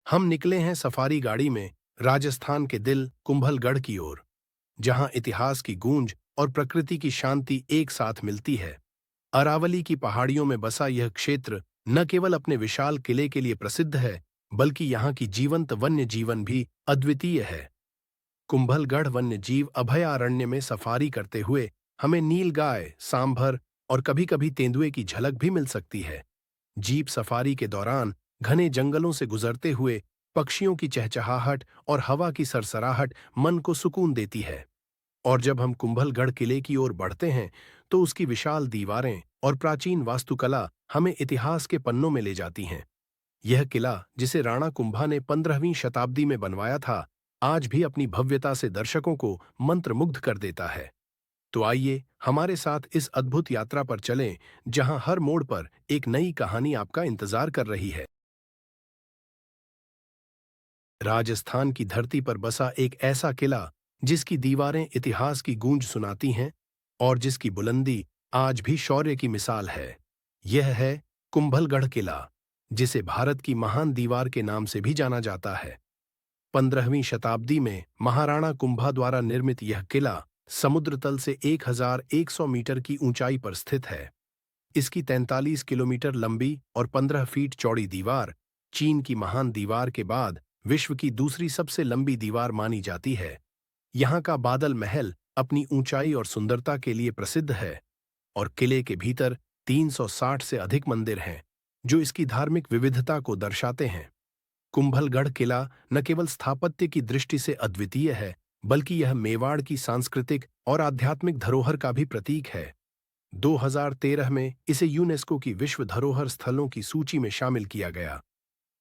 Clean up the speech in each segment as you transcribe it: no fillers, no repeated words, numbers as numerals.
हम निकले हैं सफारी गाड़ी में राजस्थान के दिल कुंभलगढ़ की ओर, जहां इतिहास की गूंज और प्रकृति की शांति एक साथ मिलती है। अरावली की पहाड़ियों में बसा यह क्षेत्र न केवल अपने विशाल किले के लिए प्रसिद्ध है, बल्कि यहाँ की जीवंत वन्य जीवन भी अद्वितीय है। कुंभलगढ़ वन्य जीव अभयारण्य में सफारी करते हुए हमें नीलगाय, सांभर और कभी-कभी तेंदुए की झलक भी मिल सकती है। जीप सफारी के दौरान घने जंगलों से गुजरते हुए पक्षियों की चहचहाहट और हवा की सरसराहट मन को सुकून देती है। और जब हम कुंभलगढ़ किले की ओर बढ़ते हैं, तो उसकी विशाल दीवारें और प्राचीन वास्तुकला हमें इतिहास के पन्नों में ले जाती हैं। यह किला, जिसे राणा कुंभा ने 15वीं शताब्दी में बनवाया था, आज भी अपनी भव्यता से दर्शकों को मंत्रमुग्ध कर देता है। तो आइए हमारे साथ इस अद्भुत यात्रा पर चलें, जहां हर मोड़ पर एक नई कहानी आपका इंतजार कर रही है। राजस्थान की धरती पर बसा एक ऐसा किला जिसकी दीवारें इतिहास की गूंज सुनाती हैं और जिसकी बुलंदी आज भी शौर्य की मिसाल है। यह है कुंभलगढ़ किला, जिसे भारत की महान दीवार के नाम से भी जाना जाता है। 15वीं शताब्दी में महाराणा कुंभा द्वारा निर्मित यह किला समुद्र तल से 1100 मीटर की ऊंचाई पर स्थित है। इसकी 43 किलोमीटर लंबी और 15 फीट चौड़ी दीवार चीन की महान दीवार के बाद विश्व की दूसरी सबसे लंबी दीवार मानी जाती है। यहाँ का बादल महल अपनी ऊंचाई और सुंदरता के लिए प्रसिद्ध है, और किले के भीतर 360 से अधिक मंदिर हैं, जो इसकी धार्मिक विविधता को दर्शाते हैं। कुंभलगढ़ किला न केवल स्थापत्य की दृष्टि से अद्वितीय है, बल्कि यह मेवाड़ की सांस्कृतिक और आध्यात्मिक धरोहर का भी प्रतीक है। 2013 में इसे यूनेस्को की विश्व धरोहर स्थलों की सूची में शामिल किया गया।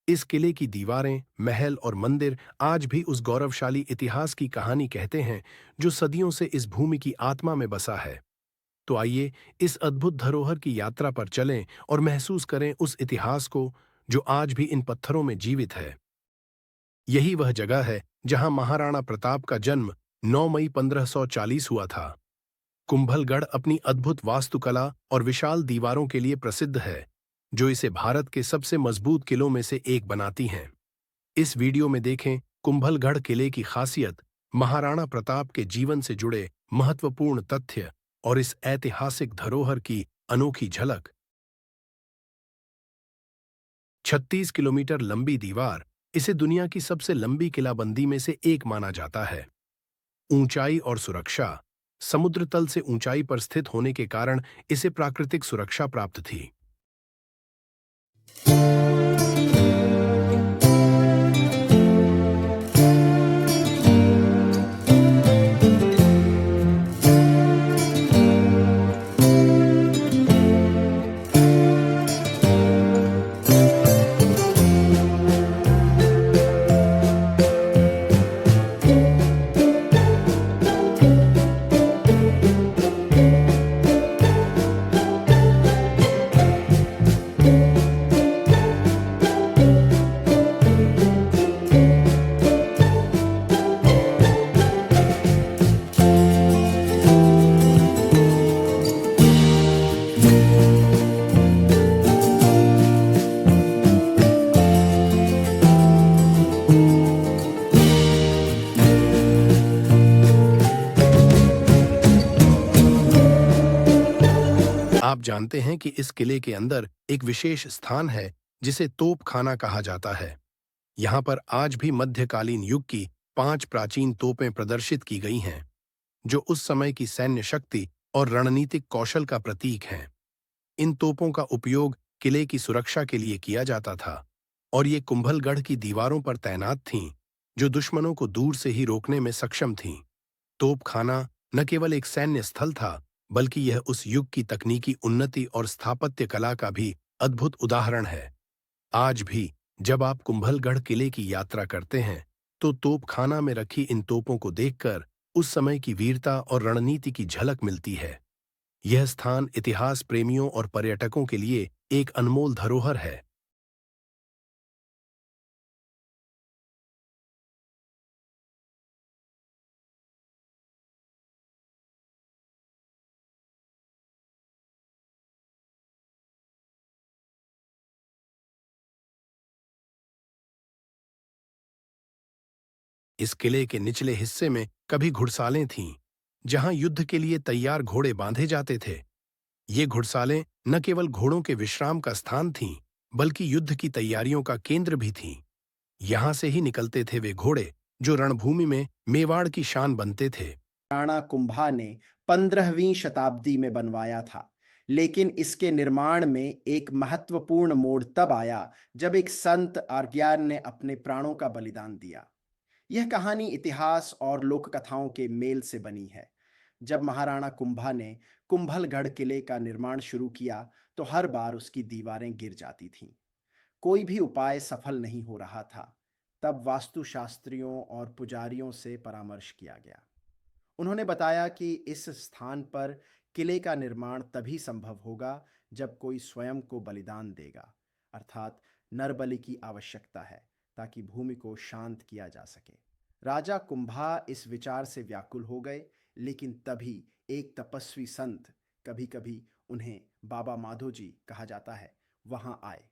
इस किले की दीवारें, महल और मंदिर आज भी उस गौरवशाली इतिहास की कहानी कहते हैं, जो सदियों से इस भूमि की आत्मा में बसा है। तो आइए इस अद्भुत धरोहर की यात्रा पर चलें और महसूस करें उस इतिहास को, जो आज भी इन पत्थरों में जीवित है। यही वह जगह है जहां महाराणा प्रताप का जन्म 9 मई 1540 हुआ था। कुंभलगढ़ अपनी अद्भुत वास्तुकला और विशाल दीवारों के लिए प्रसिद्ध है, जो इसे भारत के सबसे मजबूत किलों में से एक बनाती हैं। इस वीडियो में देखें कुंभलगढ़ किले की खासियत, महाराणा प्रताप के जीवन से जुड़े महत्वपूर्ण तथ्य और इस ऐतिहासिक धरोहर की अनोखी झलक। 36 किलोमीटर लंबी दीवार इसे दुनिया की सबसे लंबी किलाबंदी में से एक माना जाता है। ऊंचाई और सुरक्षा, समुद्र तल से ऊंचाई पर स्थित होने के कारण इसे प्राकृतिक सुरक्षा प्राप्त थी। आप जानते हैं कि इस किले के अंदर एक विशेष स्थान है, जिसे तोप खाना कहा जाता है। यहाँ पर आज भी मध्यकालीन युग की 5 प्राचीन तोपें प्रदर्शित की गई हैं, जो उस समय की सैन्य शक्ति और रणनीतिक कौशल का प्रतीक हैं। इन तोपों का उपयोग किले की सुरक्षा के लिए किया जाता था, और ये कुंभलगढ़ की दीवारों पर तैनात थीं, जो दुश्मनों को दूर से ही रोकने में सक्षम थीं। तोपखाना न केवल एक सैन्य स्थल था, बल्कि यह उस युग की तकनीकी उन्नति और स्थापत्य कला का भी अद्भुत उदाहरण है। आज भी जब आप कुंभलगढ़ किले की यात्रा करते हैं, तो तोपखाना में रखी इन तोपों को देखकर उस समय की वीरता और रणनीति की झलक मिलती है। यह स्थान इतिहास प्रेमियों और पर्यटकों के लिए एक अनमोल धरोहर है। इस किले के निचले हिस्से में कभी घुड़सालें थीं, जहां युद्ध के लिए तैयार घोड़े बांधे जाते थे। ये घुड़सालें न केवल घोड़ों के विश्राम का स्थान थीं, बल्कि युद्ध की तैयारियों का केंद्र भी थीं। यहां से ही निकलते थे वे घोड़े जो रणभूमि में मेवाड़ की शान बनते थे। राणा कुंभा ने 15वीं शताब्दी में बनवाया था, लेकिन इसके निर्माण में एक महत्वपूर्ण मोड़ तब आया जब एक संत आर्यन ने अपने प्राणों का बलिदान दिया। यह कहानी इतिहास और लोक कथाओं के मेल से बनी है। जब महाराणा कुंभा ने कुंभलगढ़ किले का निर्माण शुरू किया, तो हर बार उसकी दीवारें गिर जाती थीं। कोई भी उपाय सफल नहीं हो रहा था। तब वास्तुशास्त्रियों और पुजारियों से परामर्श किया गया। उन्होंने बताया कि इस स्थान पर किले का निर्माण तभी संभव होगा जब कोई स्वयं को बलिदान देगा, अर्थात नरबलि की आवश्यकता है, ताकि भूमि को शांत किया जा सके। राजा कुंभा इस विचार से व्याकुल हो गए, लेकिन तभी एक तपस्वी संत, कभी कभी उन्हें बाबा माधो जी कहा जाता है, वहां आए।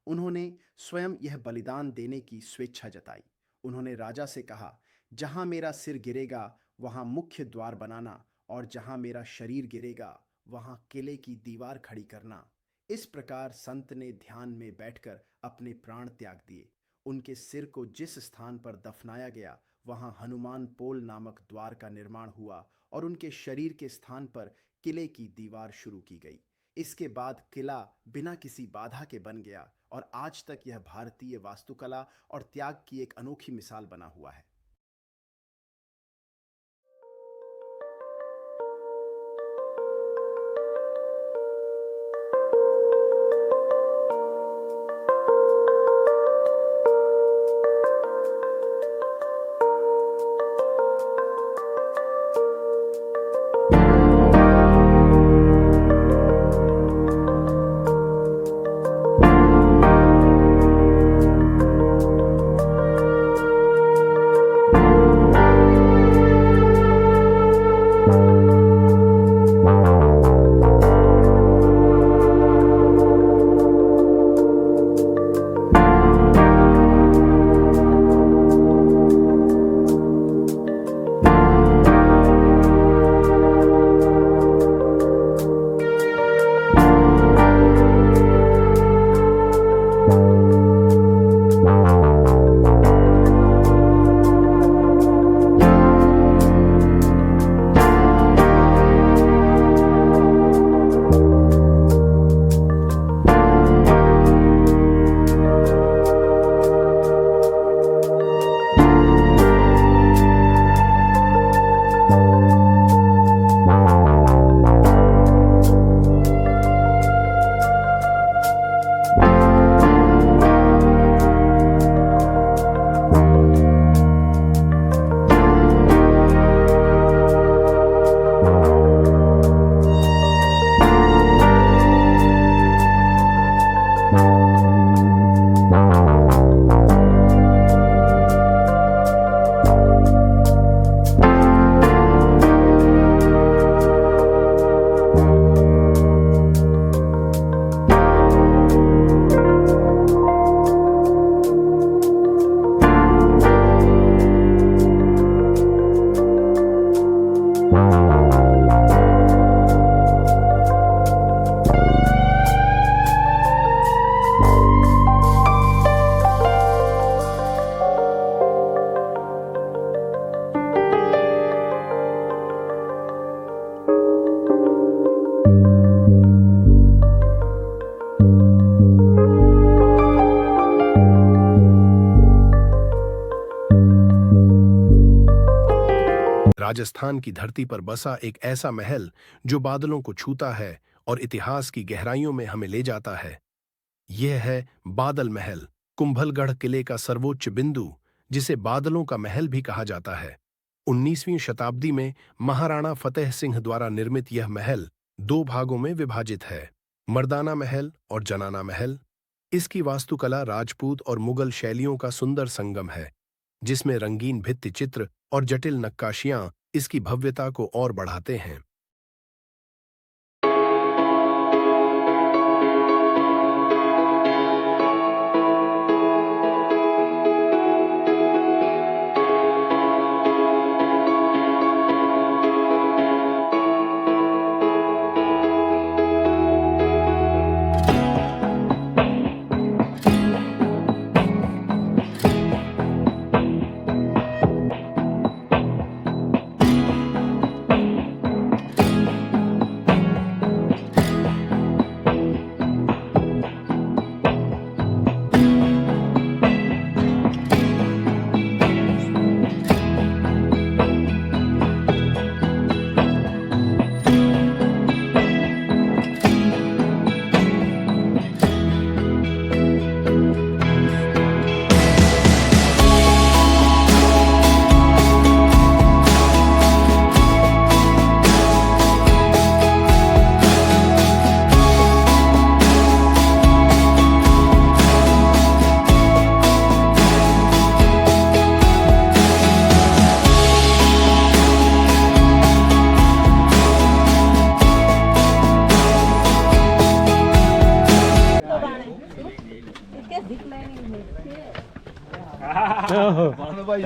उन्होंने स्वयं यह बलिदान देने की स्वेच्छा जताई। उन्होंने राजा से कहा, जहां मेरा सिर गिरेगा वहां मुख्य द्वार बनाना, और जहां मेरा शरीर गिरेगा वहां किले की दीवार खड़ी करना। इस प्रकार संत ने ध्यान में बैठकर अपने प्राण त्याग दिए। उनके सिर को जिस स्थान पर दफनाया गया, वहां हनुमान पोल नामक द्वार का निर्माण हुआ, और उनके शरीर के स्थान पर किले की दीवार शुरू की गई। इसके बाद किला बिना किसी बाधा के बन गया, और आज तक यह भारतीय वास्तुकला और त्याग की एक अनोखी मिसाल बना हुआ है। राजस्थान की धरती पर बसा एक ऐसा महल जो बादलों को छूता है और इतिहास की गहराइयों में हमें ले जाता है। यह है बादल महल, कुंभलगढ़ किले का सर्वोच्च बिंदु, जिसे बादलों का महल भी कहा जाता है। 19वीं शताब्दी में महाराणा फतेह सिंह द्वारा निर्मित यह महल दो भागों में विभाजित है, मर्दाना महल और जनाना महल। इसकी वास्तुकला राजपूत और मुगल शैलियों का सुंदर संगम है, जिसमें रंगीन भित्ति चित्र और जटिल नक्काशियां इसकी भव्यता को और बढ़ाते हैं।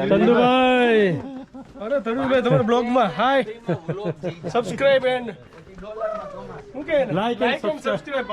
ચંદુભાઈ અરે ધનુભાઈ તમારા બ્લોગમાં હાય સબસ્ક્રાઇબ એન્ડ શું કે લાઈક એન્ડ સબસ્ક્રાઇબ